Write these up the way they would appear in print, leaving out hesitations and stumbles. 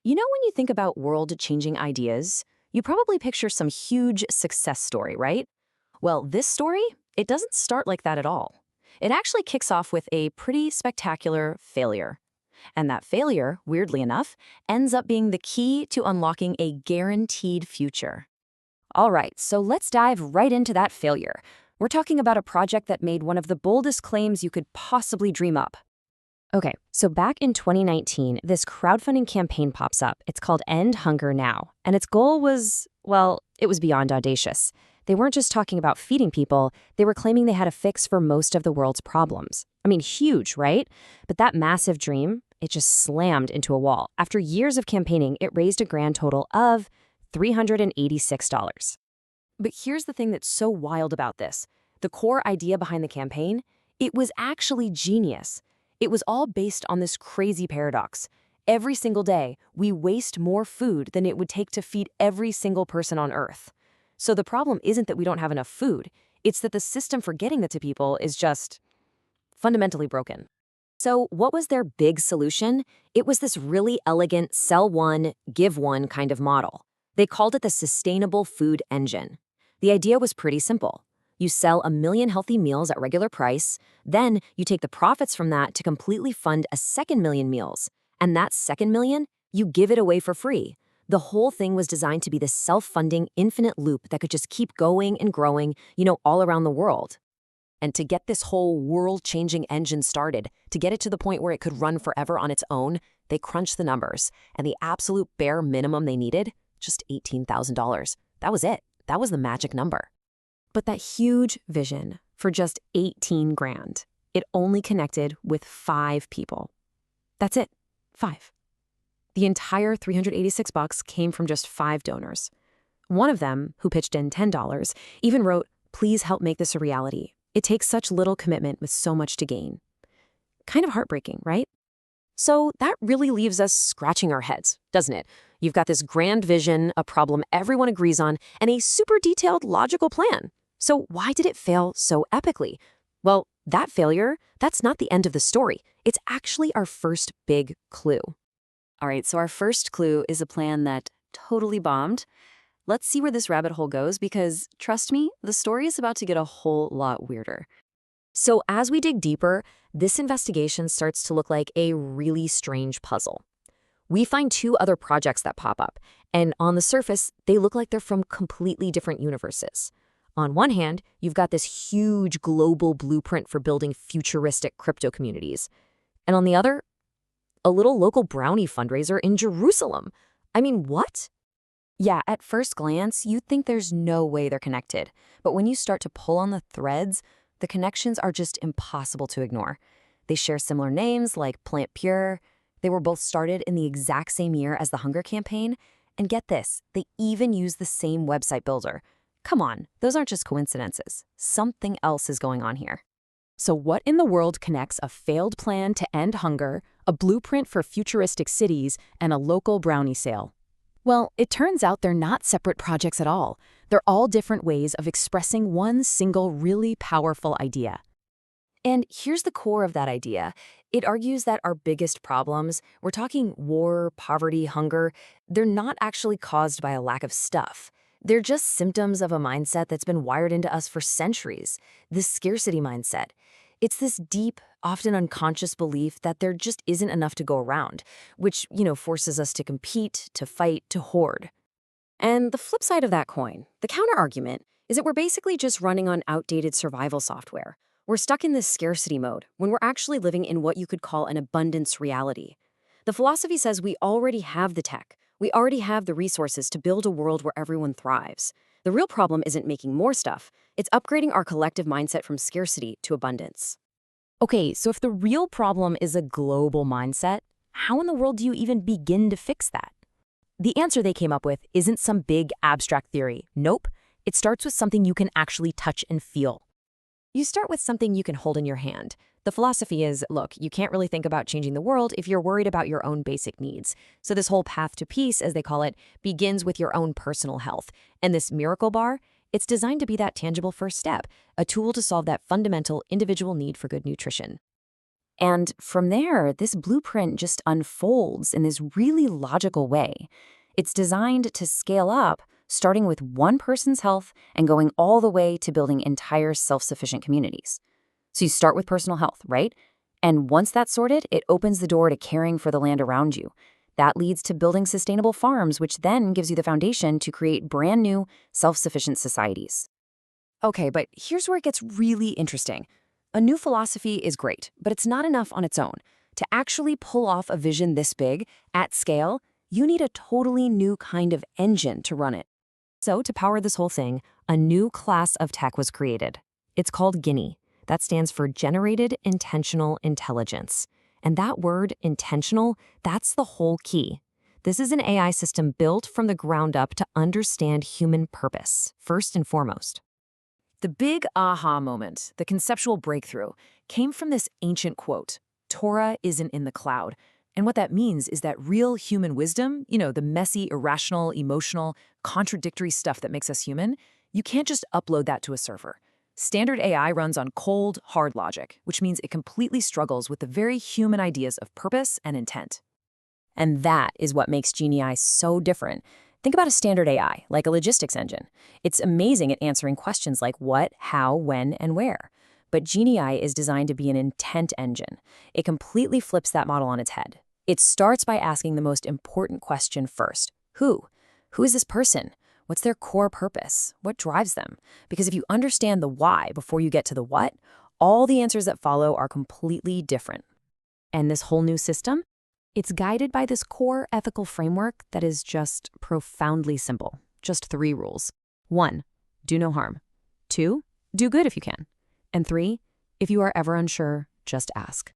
You know, when you think about world-changing ideas, you probably picture some huge success story, right? Well, this story, it doesn't start like that at all. It actually kicks off with a pretty spectacular failure. And that failure, weirdly enough, ends up being the key to unlocking a guaranteed future. All right, so let's dive right into that failure. We're talking about a project that made one of the boldest claims you could possibly dream up. Okay, so back in 2019, this crowdfunding campaign pops up. It's called End Hunger Now. And its goal was, well, it was beyond audacious. They weren't just talking about feeding people, they were claiming they had a fix for most of the world's problems. I mean, huge, right? But that massive dream, it just slammed into a wall. After years of campaigning, it raised a grand total of $386. But here's the thing that's so wild about this. The core idea behind the campaign, it was actually genius. It was all based on this crazy paradox. Every single day, we waste more food than it would take to feed every single person on Earth. So the problem isn't that we don't have enough food, it's that the system for getting it to people is just fundamentally broken. So what was their big solution? It was this really elegant sell one, give one kind of model. They called it the Sustainable Food Engine. The idea was pretty simple. You sell 1 million healthy meals at regular price, then you take the profits from that to completely fund a second million meals. And that second million, you give it away for free. The whole thing was designed to be this self-funding, infinite loop that could just keep going and growing, all around the world. And to get this whole world-changing engine started, to get it to the point where it could run forever on its own, they crunched the numbers. And the absolute bare minimum they needed, just $18,000. That was it. That was the magic number. But that huge vision for just 18 grand, it only connected with 5 people. That's it, 5. The entire $386 came from just 5 donors. One of them, who pitched in $10, even wrote, "Please help make this a reality. It takes such little commitment with so much to gain." Kind of heartbreaking, right? So that really leaves us scratching our heads, doesn't it? You've got this grand vision, a problem everyone agrees on, and a super detailed, logical plan. So why did it fail so epically? Well, that failure, that's not the end of the story. It's actually our first big clue. All right, so our first clue is a plan that totally bombed. Let's see where this rabbit hole goes because, trust me, the story is about to get a whole lot weirder. So as we dig deeper, this investigation starts to look like a really strange puzzle. We find 2 other projects that pop up, and on the surface, they look like they're from completely different universes. On one hand, you've got this huge global blueprint for building futuristic crypto communities. And on the other, a little local brownie fundraiser in Jerusalem. I mean, what? Yeah, at first glance, you'd think there's no way they're connected. But when you start to pull on the threads, the connections are just impossible to ignore. They share similar names like Plant Pure. They were both started in the exact same year as the Hunger Campaign. And get this, they even use the same website builder. Come on, those aren't just coincidences. Something else is going on here. So what in the world connects a failed plan to end hunger, a blueprint for futuristic cities, and a local brownie sale? Well, it turns out they're not separate projects at all. They're all different ways of expressing one single really powerful idea. And here's the core of that idea. It argues that our biggest problems, we're talking war, poverty, hunger, they're not actually caused by a lack of stuff. They're just symptoms of a mindset that's been wired into us for centuries, this scarcity mindset. It's this deep, often unconscious belief that there just isn't enough to go around, which, forces us to compete, to fight, to hoard. And the flip side of that coin, the counter-argument, is that we're basically just running on outdated survival software. We're stuck in this scarcity mode when we're actually living in what you could call an abundance reality. The philosophy says we already have the tech. We already have the resources to build a world where everyone thrives. The real problem isn't making more stuff. It's upgrading our collective mindset from scarcity to abundance. Okay, so if the real problem is a global mindset, how in the world do you even begin to fix that? The answer they came up with isn't some big abstract theory. Nope. It starts with something you can actually touch and feel. You start with something you can hold in your hand. The philosophy is, look, you can't really think about changing the world if you're worried about your own basic needs. So this whole path to peace, as they call it, begins with your own personal health. And this miracle bar, it's designed to be that tangible first step, a tool to solve that fundamental individual need for good nutrition. And from there, this blueprint just unfolds in this really logical way. It's designed to scale up, starting with one person's health and going all the way to building entire self-sufficient communities. So you start with personal health, right? And once that's sorted, it opens the door to caring for the land around you. That leads to building sustainable farms, which then gives you the foundation to create brand new, self-sufficient societies. Okay, but here's where it gets really interesting. A new philosophy is great, but it's not enough on its own. To actually pull off a vision this big, at scale, you need a totally new kind of engine to run it. So to power this whole thing, a new class of tech was created. It's called GINI. That stands for Generated Intentional Intelligence. And that word, intentional, that's the whole key. This is an AI system built from the ground up to understand human purpose, first and foremost. The big aha moment, the conceptual breakthrough, came from this ancient quote, "Torah isn't in the cloud." And what that means is that real human wisdom, the messy, irrational, emotional, contradictory stuff that makes us human, you can't just upload that to a server. Standard AI runs on cold, hard logic, which means it completely struggles with the very human ideas of purpose and intent. And that is what makes Genii so different. Think about a standard AI, like a logistics engine. It's amazing at answering questions like what, how, when, and where. But Genii is designed to be an intent engine. It completely flips that model on its head. It starts by asking the most important question first. Who? Who is this person? What's their core purpose? What drives them? Because if you understand the why before you get to the what, all the answers that follow are completely different. And this whole new system? It's guided by this core ethical framework that is just profoundly simple. Just 3 rules. 1, do no harm. 2, do good if you can. And 3, if you are ever unsure, just ask.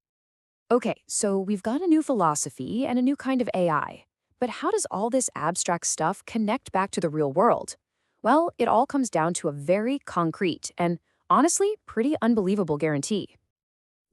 Okay, so we've got a new philosophy and a new kind of AI. But how does all this abstract stuff connect back to the real world? Well, it all comes down to a very concrete and, honestly, pretty unbelievable guarantee.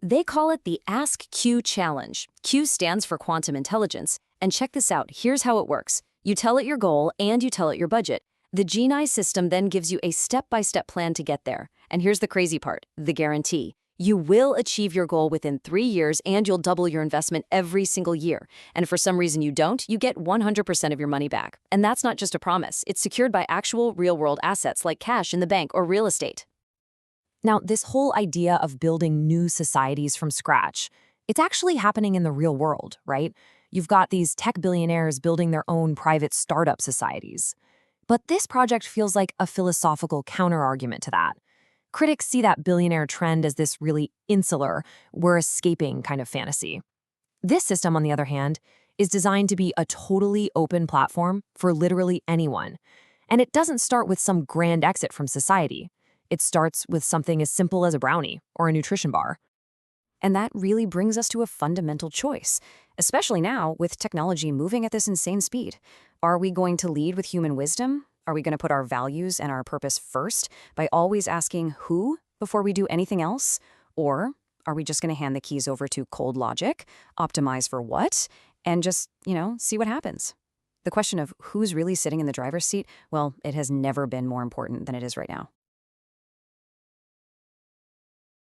They call it the Ask Q challenge. Q stands for quantum intelligence. And check this out, here's how it works. You tell it your goal and you tell it your budget. The Genii system then gives you a step-by-step plan to get there. And here's the crazy part, the guarantee. You will achieve your goal within 3 years and you'll double your investment every single year. And if for some reason you don't, you get 100% of your money back. And that's not just a promise. It's secured by actual real-world assets like cash in the bank or real estate. Now, this whole idea of building new societies from scratch, it's actually happening in the real world, right? You've got these tech billionaires building their own private startup societies. But this project feels like a philosophical counterargument to that. Critics see that billionaire trend as this really insular, we're escaping kind of fantasy. This system, on the other hand, is designed to be a totally open platform for literally anyone. And it doesn't start with some grand exit from society. It starts with something as simple as a brownie or a nutrition bar. And that really brings us to a fundamental choice, especially now with technology moving at this insane speed. Are we going to lead with human wisdom? Are we going to put our values and our purpose first by always asking who before we do anything else? Or are we just going to hand the keys over to cold logic, optimize for what, and just, see what happens? The question of who's really sitting in the driver's seat, well, it has never been more important than it is right now.